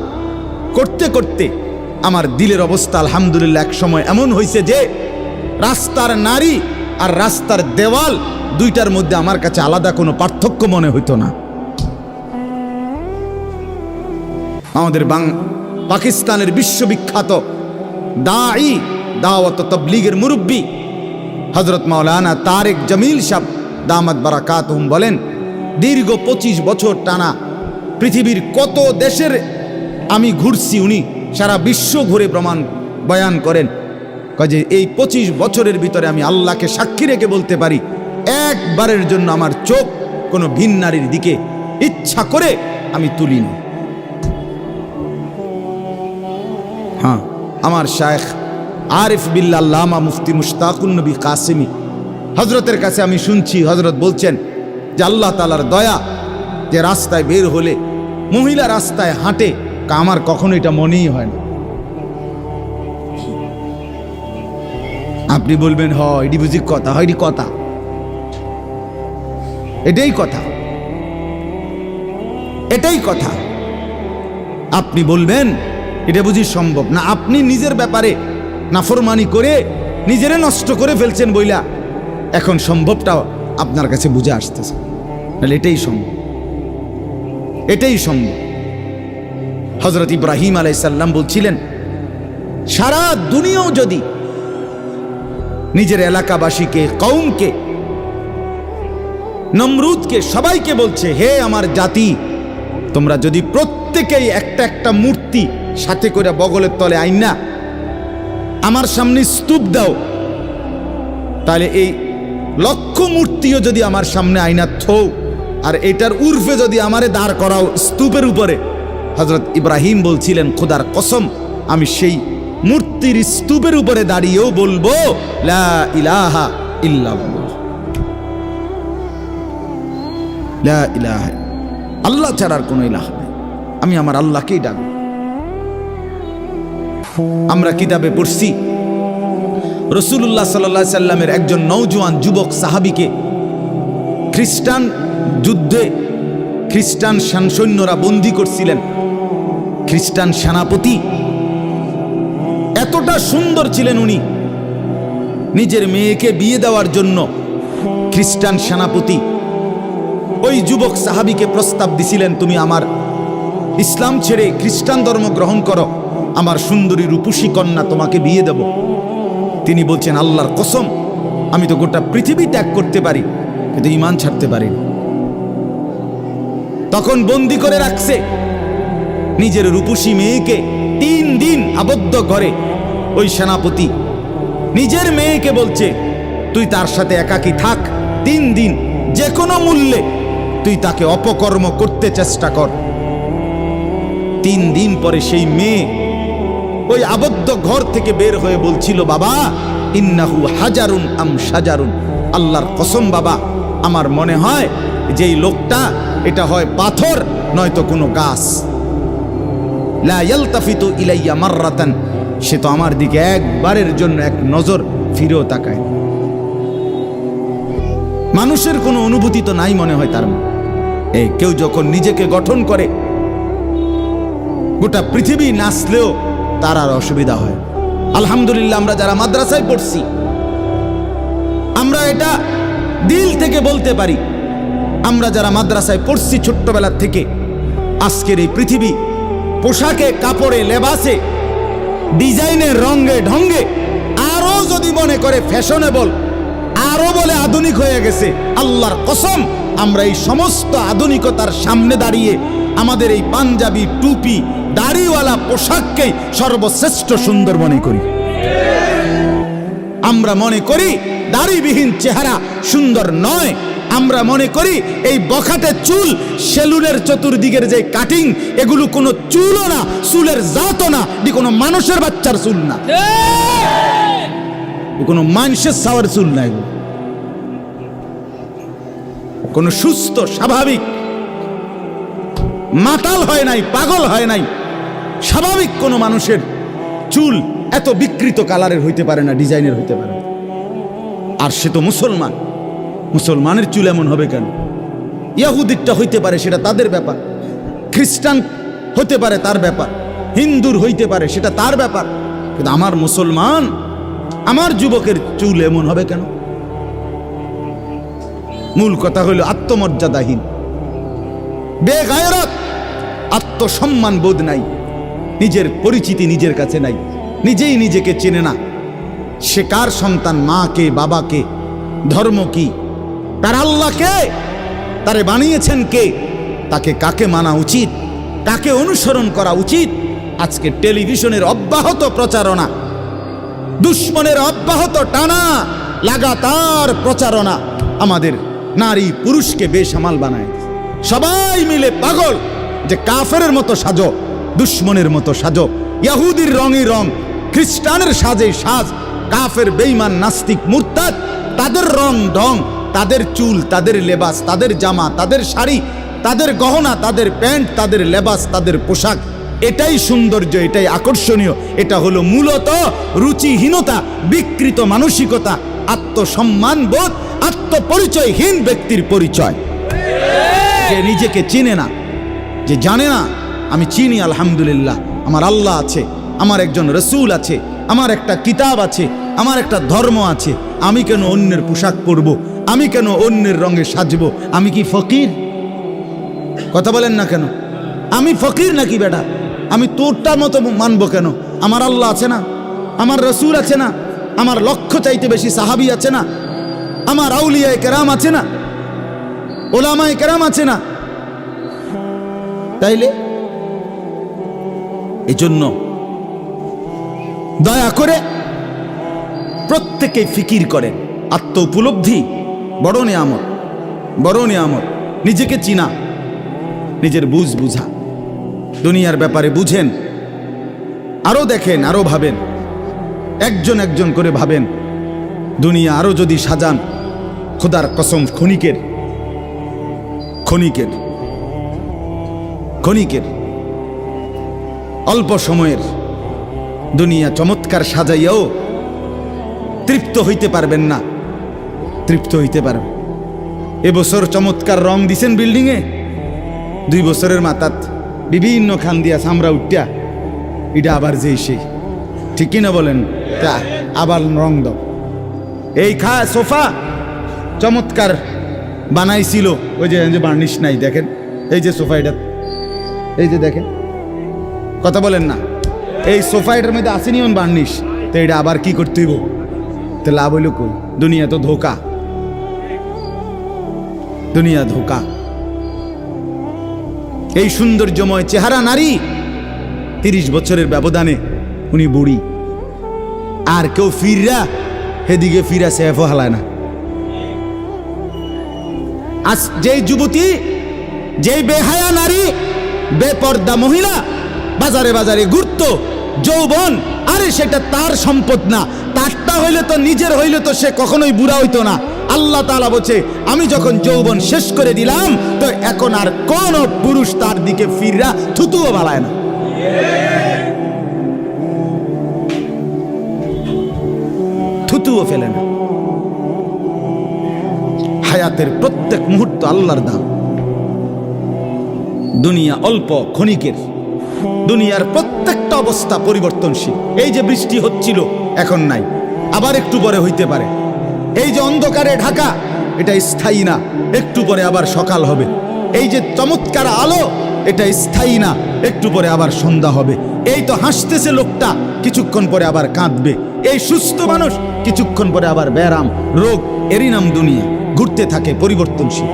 করতে করতে আমার দিলের অবস্থা আলহামদুলিল্লাহ এক সময় এমন হয়েছে যে রাস্তার নারী আর রাস্তার দেওয়াল দুইটার মধ্যে আমার কাছে আলাদা কোনো পার্থক্য মনে হইতো না। আমাদের পাকিস্তানের বিশ্ববিখ্যাত দাঈ, দাওয়াত তাবলীগের মুরব্বী হযরত মাওলানা তারেক জামিল সাহেব দামাত বারাকাতুহুম বলেন, দীর্ঘ 25 বছর টানা পৃথিবীর কত দেশের আমি ঘুরছি, উনি সারা বিশ্ব ঘুরে প্রমাণ বয়ান করেন যে এই 25 বছরের ভিতরে আমি আল্লাহকে সাক্ষী রেখে বলতে পারি একবারের জন্য আমার চোখ কোনো ভিন নারীর দিকে ইচ্ছা করে আমি তুলিনি। হ্যাঁ, আমার শায়েখ আরিফ বিল্লাহ আল্লামা মুফতি মুশতাকুন নবী কাসেমি হজরতের কাছে আমি শুনছি, হজরত বলছেন যে আল্লাহ তাআলার দয়া যে রাস্তায় বের হলে মহিলা রাস্তায় হাঁটে, আমার কখনো এটা মনেই হয় না। আপনি বলবেন হ এটি বুঝি কথা, হয় এটি কথা, এটাই কথা, এটাই কথা। আপনি বলবেন এটা বুঝি সম্ভব না, আপনি নিজের ব্যাপারে নাফরমানি করে নিজেরে নষ্ট করে ফেলছেন বইলা এখন সম্ভবটা আপনার কাছে বুঝে আসতেছে, তাহলে এটাই সম্ভব, এটাই সম্ভব। হযরত ইব্রাহিম আলাইহিস সালাম বলছিলেন সারা দুনিয়াও যদি নিজের এলাকাবাসীকে, কওমকে, নমরুদকে, সবাইকে বলছে হে আমার জাতি, তোমরা যদি প্রত্যেকেই একটা একটা মূর্তি সাথে করে বগলের তলে আইনা আমার সামনে স্তূপ দাও, তাহলে এই লক্ষ মূর্তিও যদি আমার সামনে আইনা থও আর এটার উর্ফে যদি আমারে দাঁড় করাও স্তূপের উপরে, হযরত ইব্রাহিম বলছিলেন খোদার কসম আমি সেই মূর্তির স্তূপের উপরে দাঁড়িয়েও বলবো লা ইলাহা ইল্লাল্লাহ, লা ইলাহা, আল্লাহ ছাড়ার কোনো ইলাহ নেই, আমি আমার আল্লাহকেই ডাকব। আমরা কিতাবে পড়ছি রাসূলুল্লাহ সাল্লাল্লাহু আলাইহি সাল্লামের একজন নওজোয়ান যুবক সাহাবীকে খ্রিস্টান যুদ্ধে খ্রিস্টান সৈন্যরা বন্দী করছিলেন। খ্রিস্টান সেনাপতি এতটা সুন্দর ছিলেন, উনি নিজের মেয়েকে বিয়ে দেওয়ার জন্য খ্রিস্টান সেনাপতি ওই যুবক সাহাবীকে প্রস্তাব দিছিলেন, তুমি আমার ইসলাম ছেড়ে খ্রিস্টান ধর্ম গ্রহণ করো, আমার সুন্দরী রূপসী কন্যা তোমাকে বিয়ে দেব। তিনি বলছেন আল্লাহর কসম আমি তো গোটা পৃথিবী ত্যাগ করতে পারি কিন্তু ঈমান ছাড়তে পারি না। তখন বন্দী করে রাখছে নিজের রূপসী মেয়েকে 3 দিন আবদ্ধ ঘরে। ওই সেনাপতি নিজের মেয়েকে বলছে তুই তার সাথে একাকী থাক 3 দিন, যে কোনো মূল্যে তুই তাকে অপকর্ম করতে চেষ্টা কর। 3 দিন পরে সেই মেয়ে ওই আবদ্ধ ঘর থেকে বের হয়ে বলছিল বাবা ইন্নাহু হাজারুন আম শাজারুন, আল্লাহর কসম বাবা আমার মনে হয় যে এই লোকটা এটা হয় পাথর নয়তো কোনো গাছ। লা ইয়ালতাফিতু ইলাইয়া মাররাতান, সে তো আমার দিকে একবারের জন্য এক নজর ফিরেও তাকায়। মানুষের কোনো অনুভূতি তো নাই মনে হয় তার। এই কেউ যখন নিজেকে গঠন করে গোটা পৃথিবী নাচলেও তার আর অসুবিধা হয়। আলহামদুলিল্লাহ আমরা যারা মাদ্রাসায় পড়ছি আমরা এটা দিল থেকে বলতে পারি, আমরা যারা মাদ্রাসায় পড়ছি ছোট্টবেলার থেকে, আজকের এই পৃথিবী পোশাকে, কাপড়ে, লেবাসে, ডিজাইনের, রঙে ঢঙ্গে আরো যদি মনে করে ফ্যাশনেবল, আরো বলে আধুনিক হয়ে গেছে, আল্লাহর কসম আমরা এই সমস্ত আধুনিকতার সামনে দাঁড়িয়ে আমাদের এই পাঞ্জাবি, টুপি, দাড়িওয়ালা পোশাককেই সর্বশ্রেষ্ঠ সুন্দর মনে করি। আমরা মনে করি দাড়িবিহীন চেহারা সুন্দর নয়, আমরা মনে করি এই বখাটে চুল, সেলুনের চতুর্দিকের যে কাটিং, এগুলো কোনো চুলও না, চুলের জাতও না, এটি কোনো মানুষের বাচ্চার চুল না, কোনো মানুষের সাওয়ার চুল না, এগুলো কোনো সুস্থ স্বাভাবিক মাতাল হয় নাই, পাগল হয় নাই, স্বাভাবিক কোনো মানুষের চুল এত বিকৃত কালারের হইতে পারে না, ডিজাইনের হইতে পারে না। আর সে তো মুসলমান, মুসলমানের চুল এমন হবে কেন? ইহুদিরটা হইতে পারে, সেটা তাদের ব্যাপার, খ্রিস্টান হতে পারে তার ব্যাপার, হিন্দুর হইতে পারে সেটা তার ব্যাপার, কিন্তু আমার মুসলমান, আমার যুবকের চুল এমন হবে কেন? মূল কথা হইল আত্মমর্যাদাহীন, বেগায়রত, আত্মসম্মান বোধ নাই, নিজের পরিচিতি নিজের কাছে নাই, নিজেই নিজেকে চেনে না। সে কার সন্তান, মা কে, বাবা কে, ধর্ম কি, তার আল্লাহ কে, তারে বানিয়েছেন কে, তাকে কাকে মানা উচিত, কাকে অনুসরণ করা উচিত। আজকে টেলিভিশনের অব্যাহত প্রচারণা, দুশ্মনের অব্যাহত টানা লাগাতার প্রচারণা আমাদের নারী পুরুষকে বেসামাল বানায়। সবাই মিলে পাগল যে কাফেরের মতো সাজো, দুশ্মনের মতো সাজো, ইহুদির রঙই রং, খ্রিস্টানের সাজে সাজ, কাফের বেঈমান নাস্তিক মুরতাদ তাদের রং ঢং, তাদের চুল, তাদের লেবাস, তাদের জামা, তাদের শাড়ি, তাদের গহনা, তাদের প্যান্ট, তাদের লেবাস, তাদের পোশাক, এটাই সৌন্দর্য, এটাই আকর্ষণীয়। এটা হলো মূলত রুচিহীনতা, বিকৃত মানসিকতা, আত্মসম্মান বোধ, আত্মপরিচয়হীন ব্যক্তির পরিচয়। যে নিজেকে চিনে না, যে জানে না আমি চিনি আলহামদুলিল্লাহ, আমার আল্লাহ আছে, আমার একজন রসুল আছে, আমার একটা কিতাব আছে, আমার একটা ধর্ম আছে, আমি কেন অন্যের পোশাক পরব, আমি কেন অন্যের রঙে সাজবো? আমি কি ফকির? কথা বলেন না কেন? আমি ফকির নাকি বেটা? আমি তোরটার মতো মানবো কেন? আমার আল্লাহ আছে না, আমার রসুল আছে না, আমার লক্ষ্য চাইতে বেশি সাহাবী আছে না, আমার আউলিয়ায়ে কেরাম আছে না, ওলামায়ে কেরাম আছে না। তাইলে এজন্য দয়া করে প্রত্যেকে ফিকির করেন, আত্ম উপলব্ধি বড় নিয়ামত, বড় নিয়ামত। নিজেকে চিনা, নিজের বুঝ বুঝা, দুনিয়ার ব্যাপারে বুঝেন, আরো দেখেন, আরো ভাবেন, একজন একজন করে ভাবেন। দুনিয়া আরো যদি সাজান, খোদার কসম ক্ষণিকের ক্ষণিকের ক্ষণিকের অল্প সময়ের দুনিয়া চমৎকার সাজাইয়াও তৃপ্ত হইতে পারবেন না, তৃপ্ত হইতে পারবেন। এবছর চমৎকার রং দিছেন বিল্ডিংয়ে, 2 বছরের মাথাত বিভিন্ন খান দিয়া চামড়া উঠিয়া, এটা আবার যেই সেই, ঠিক কিনা বলেন? তা আবার রং দাও। এই সোফা চমৎকার বানাইছিল, ওই যে বার্নিশ নাই, দেখেন এই যে সোফা, এটা এই যে দেখেন, কথা বলেন না, এই সোফা এটার মধ্যে আসেনি ওন বার্নিশ, তো এটা আবার কি করতে হইব? তো লাভ হইল কই? দুনিয়া তো ধোকা, দুনিয়া ধোকা। এই সৌন্দর্যময় চেহারা নারী, 30 বছরের ব্যবধানে উনি বুড়ি, আর কেউ ফিররা সেদিকে ফিরা সেফও হালায় না। আজ যেই যুবতী, যেই বেহায়া নারী, বেপর্দা মহিলা বাজারে বাজারে ঘুরতো, যৌবন, আরে সেটা তার সম্পদ না, তারটা হইলে তো নিজের হইলে তো সে কখনোই বুড়া হইতো না। আল্লাহ তাআলা বলছে, আমি যখন যৌবন শেষ করে দিলাম, তো এখন আর কোন পুরুষ তার দিকে ফিররা থুতুও বাড়ায় না। থুতুও ফেলে না। হায়াতের প্রত্যেক মুহূর্ত আল্লাহর দান। দুনিয়া অল্প ক্ষণিকের, দুনিয়ার প্রত্যেকটা অবস্থা পরিবর্তনশীল। এই যে বৃষ্টি হচ্ছিল, এখন নাই, আবার একটু পরে হইতে পারে। এই যে অন্ধকারে ঢাকা, এটা স্থায়ী না, একটু পরে আবার সকাল হবে। এই যে চমৎকার আলো, এটা স্থায়ী না, একটু পরে আবার সন্ধ্যা হবে। এই তো হাসতেছে লোকটা, কিছুক্ষণ পরে আবার কাঁদবে। এই সুস্থ মানুষ, কিছুক্ষণ পরে আবার ব্যারাম, রোগ, এরই নাম দুনিয়া। ঘুরতে থাকে, পরিবর্তনশীল,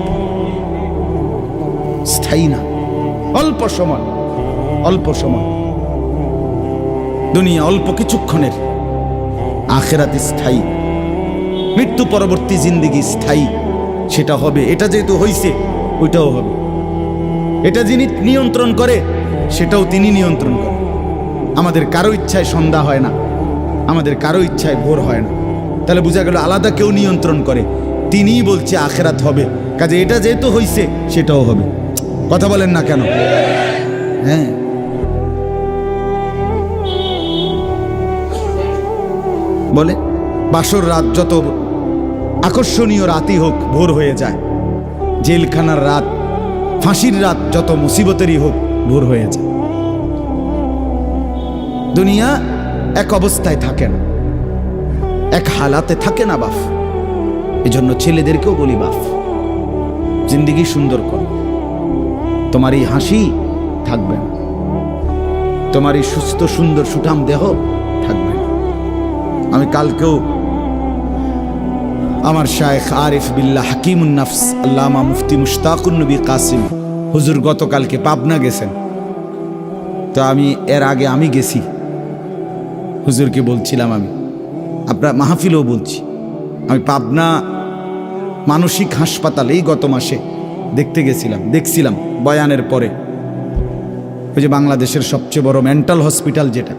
স্থায়ী না। অল্প সময়, অল্প সময় দুনিয়া, অল্প কিছুক্ষণের। আখিরাত স্থায়ী, মৃত্যু পরবর্তী জিন্দেগি স্থায়ী। সেটা হবে। এটা যেহেতু হইছে ওইটাও হবে। এটা যিনি নিয়ন্ত্রণ করে সেটাও তিনি নিয়ন্ত্রণ করেন। আমাদের কারো ইচ্ছায় সন্ধ্যা হয় না, আমাদের কারো ইচ্ছায় ভোর হয় না। তাহলে বোঝা গেল আলাদা কেউ নিয়ন্ত্রণ করে, তিনিই বলছে আখেরাত হবে। কাজে এটা যেহেতু হইছে সেটাও হবে। কথা বলেন না কেন? হ্যাঁ, বলে বাসর রাত যত আকর্ষণীয় রাতই হোক ভোর হয়ে যায়, জেলখানার রাত, ফাঁসির রাত যত মুসিবতেরই হোক ভোর হয়ে যায়। দুনিয়া এক অবস্থায় থাকে না, এক হালাতে থাকে না বাপ। এজন্য ছেলেদেরকেও বলি বাপ, জিন্দিগি সুন্দর কর। তোমার এই হাসি থাকবে না, তোমার এই সুস্থ সুন্দর সুঠাম দেহ থাকবে না। আমি কালকেও আমার শায়েখ আরিফ বিল্লাহ হাকিমুন নাফস আল্লামা মুফতি মুশতাকুন নবী কাসিম হুজুর গতকালকে পাবনা গেছেন। তো আমি এর আগে আমি গেছি, হুজুরকে বলছিলাম, আমি আপনার মাহফিলেও বলছি, আমি পাবনা মানসিক হাসপাতালেই গত মাসে দেখতে গেছিলাম, দেখছিলাম বয়ানের পরে। ওই যে বাংলাদেশের সবচেয়ে বড় মেন্টাল হসপিটাল যেটা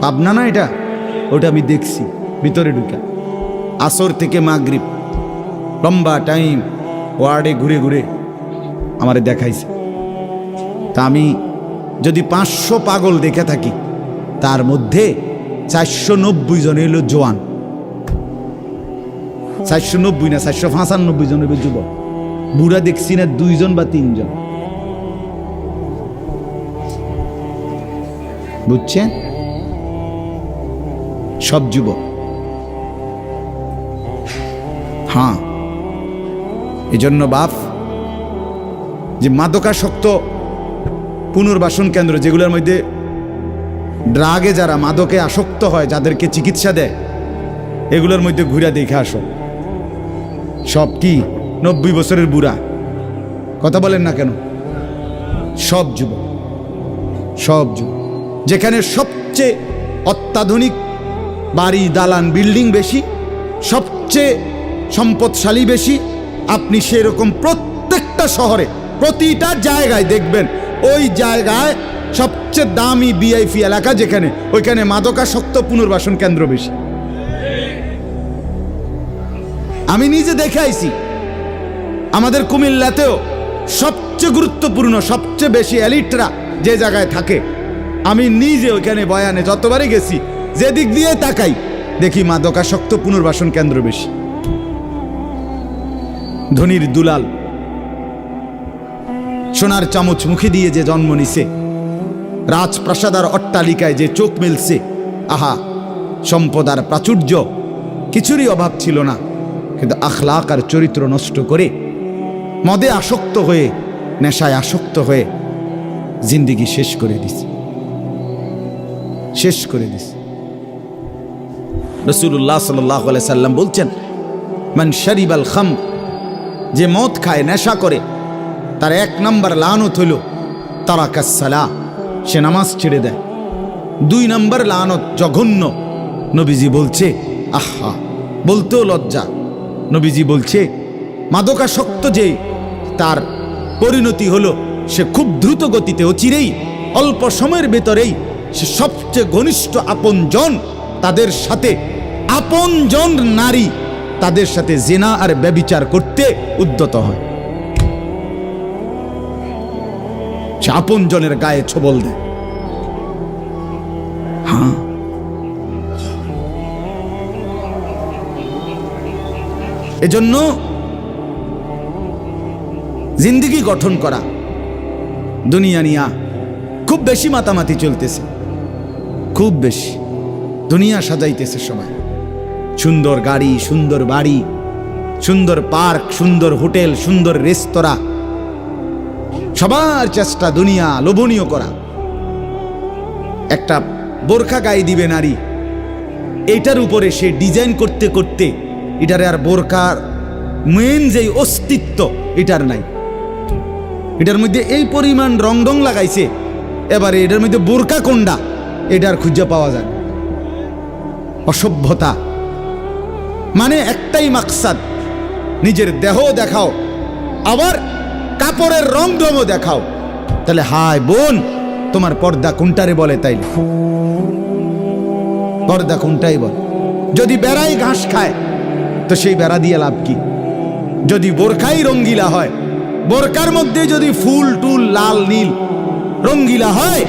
পাবনা না, এটা ওটা আমি দেখছি ভিতরে ঢুকে। আসর থেকে মাগরিব লম্বা টাইম ওয়ার্ডে ঘুরে ঘুরে আমারে দেখাইছে। তা আমি যদি 500 পাগল দেখে থাকি, তার মধ্যে 490 জন হইল জোয়ান। 490 না, 495 জন হইল যুবক। বুড়া দেখছি না 2 জন বা 3 জন। বুঝছেন? সব যুবক। হ্যাঁ, এজন্য বাপ যে মাদকাসক্ত পুনর্বাসন কেন্দ্র, যেগুলোর মধ্যে ড্রাগে যারা মাদকে আসক্ত হয়, যাদেরকে চিকিৎসা দেয়, এগুলোর মধ্যে ঘুরে দেখে আসো। সব কি 90 বছরের বুড়া? কথা বলেন না কেন? সব যুবক, সব যুবক। যেখানে সবচেয়ে অত্যাধুনিক বাড়ি, দালান, বিল্ডিং বেশি, সবচেয়ে সম্পদশালী বেশি, আপনি সেরকম প্রত্যেকটা শহরে প্রতিটা জায়গায় দেখবেন ওই জায়গায় সবচেয়ে দামি ভিআইপি এলাকা যেখানে, ওইখানে মাদকাসক্ত পুনর্বাসন কেন্দ্র বেশি। আমি নিজে দেখে আইছি। আমাদের কুমিল্লাতেও সবচেয়ে গুরুত্বপূর্ণ, সবচেয়ে বেশি এলিটরা যে জায়গায় থাকে, আমি নিজে ওইখানে বয়ানে যতবারই গেছি, যেদিক দিয়ে তাকাই দেখি মাদকাসক্ত পুনর্বাসন কেন্দ্র বেশি। ধনির দুলাল, সোনার চামচ মুখে দিয়ে যে জন্ম নিছে, রাজপ্রাসাদ আর অট্টালিকায় যে চোখ মেলছে, আহা, সম্পদ আর প্রাচুর্য কিছুরই অভাব ছিল না, কিন্তু আখলাক আর চরিত্র নষ্ট করে মদে আসক্ত হয়ে, নেশায় আসক্ত হয়ে জিন্দিগি শেষ করে দিছে, শেষ করে দিছে। রাসূলুল্লাহ সাল্লাল্লাহু আলাইহি সাল্লাম বলছেন, মান শারিবাল খামর, যে মদ খায়, নেশা করে, তার 1 নম্বর লানত হইল তারাকাস সালাহ, সে নামাজ ছেড়ে দেয়। 2 নম্বর লানত জঘন্য, নবীজি বলছে, আহা, বলতেও লজ্জা, নবীজি বলছে মাদকাসক্ত যে, তার পরিণতি হলো সে খুব দ্রুত গতিতে, অচিরেই, অল্প সময়ের ভেতরেই সে সবচেয়ে ঘনিষ্ঠ আপনজন, তাদের সাথে আপনজন নারী, তাদের সাথে জিনা আর ব্যভিচার করতে উদ্যত হয়। সে আপনজনের গায়ে ছোবল দেয়। হ্যাঁ, এজন্য জিন্দিগি গঠন করা, দুনিয়া নিয়া খুব বেশি মাতামাতি চলতেছে, খুব বেশি দুনিয়া সাজাইতেছে সবাই। সুন্দর গাড়ি, সুন্দর বাড়ি, সুন্দর পার্ক, সুন্দর হোটেল, সুন্দর রেস্তোরাঁ, সবার চেষ্টা দুনিয়া লোভনীয় করা। একটা বোরখা গায়ে দিবে নারী, এইটার উপরে সে ডিজাইন করতে করতে এটারে আর বোরকার মেন যেই অস্তিত্ব এটার নাই। এটার মধ্যে এই পরিমাণ রং ঢং লাগাইছে, এবারে এটার মধ্যে বোরকা কোনটা এটার খুঁজে পাওয়া যায়। অসভ্যতা, মানে একটাই মাকসাদ, নিজের দেহ দেখাও, আবার কাপড়ের রং ঢঙও দেখাও, তাহলে হায় বোন, তোমার পর্দা কোনটারে বলে? তাইলে পর্দা কোনটাই বল? যদি বেড়াই ঘাস খায় তো সেই বেড়া দিয়ে লাভ কি? যদি বোরকাই রঙ্গিলা হয়, বোরকার মধ্যে যদি ফুল টুল লাল নীল রঙ্গিলা হয়,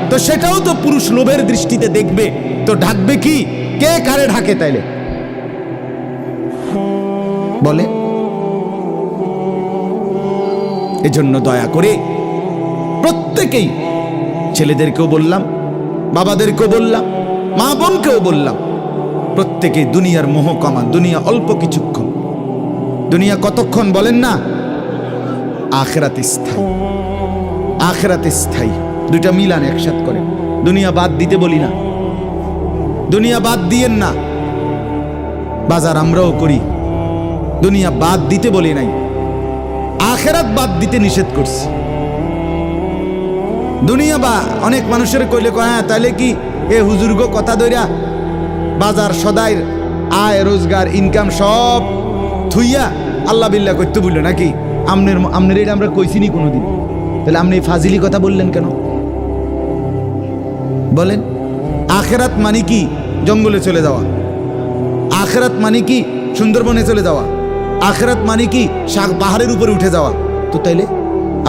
তো সেটাও তো পুরুষ লোভের দৃষ্টিতে দেখবে, তো ঢাকবে কি? কে কারে ঢাকে তাইলে বলে? এজন্য দয়া করে প্রত্যেকেই, ছেলেদেরকেও বললাম, বাবাদেরকেও বললাম, মা বোনকেও বললাম, প্রত্যেকে দুনিয়ার মোহ কমান। দুনিয়া অল্প কিছুক্ষণ, দুনিয়া কতক্ষণ বলেন না? আখিরাত স্থায়ী, আখিরাত স্থায়ী। দুইটা মিলান একসাথ করে। দুনিয়া বাদ দিতে বলি না, দুনিয়া বাদ দিয়েন না, বাজার আমরাও করি, দুনিয়া বাদ দিতে বলি নাই, আখিরাত বাদ দিতে নিষেধ করছি। দুনিয়া বা অনেক মানুষের কইলে কয়, হ্যাঁ তাইলে কি এ হুজুর্গ কথা ধইরা বাজার সদাইর আয় রোজগার ইনকাম সব থুইয়া আল্লাহ বিল্লাহ করতে বললো নাকি? আমনের এটা আমরা কইছিনি কোনোদিন, তাহলে আপনি ফাজিলি কথা বললেন কেন বলেন? আখিরাত মানে কি? জঙ্গলে চলে যাওয়া। আখিরাত মানে কি? সুন্দরবনে চলে যাওয়া। আখিরাত মানে কি? পাহাড়ের উপরে উঠে যাওয়া। তো তাইলে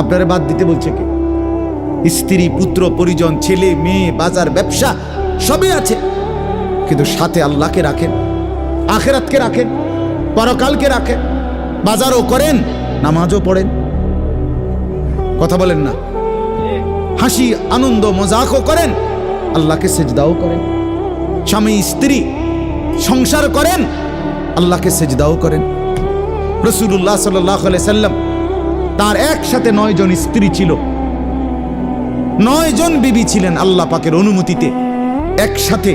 আপনারা বাদ দিতে বলছে কে? স্ত্রী, পুত্র, পরিজন, ছেলে মেয়ে, বাজার, ব্যবসা সবই আছে, কিন্তু সাথে আল্লাহকে রাখেন, আখিরাতকে রাখেন, পরকালকে রাখেন, বাজারও করেন, নামাজও পড়েন। কথা বলেন না? হাসি আনন্দ মজাকও করেন, আল্লাহকে সেজদাও করেন। স্বামী স্ত্রী সংসার করেন, আল্লাহকে সেজদাও করেন। রাসূলুল্লাহ সাল্লাল্লাহু আলাইহি সাল্লাম তার একসাথে 9 জন স্ত্রী ছিল, 9 জন বিবি ছিলেন। আল্লাহ পাকের অনুমতিতে একসাথে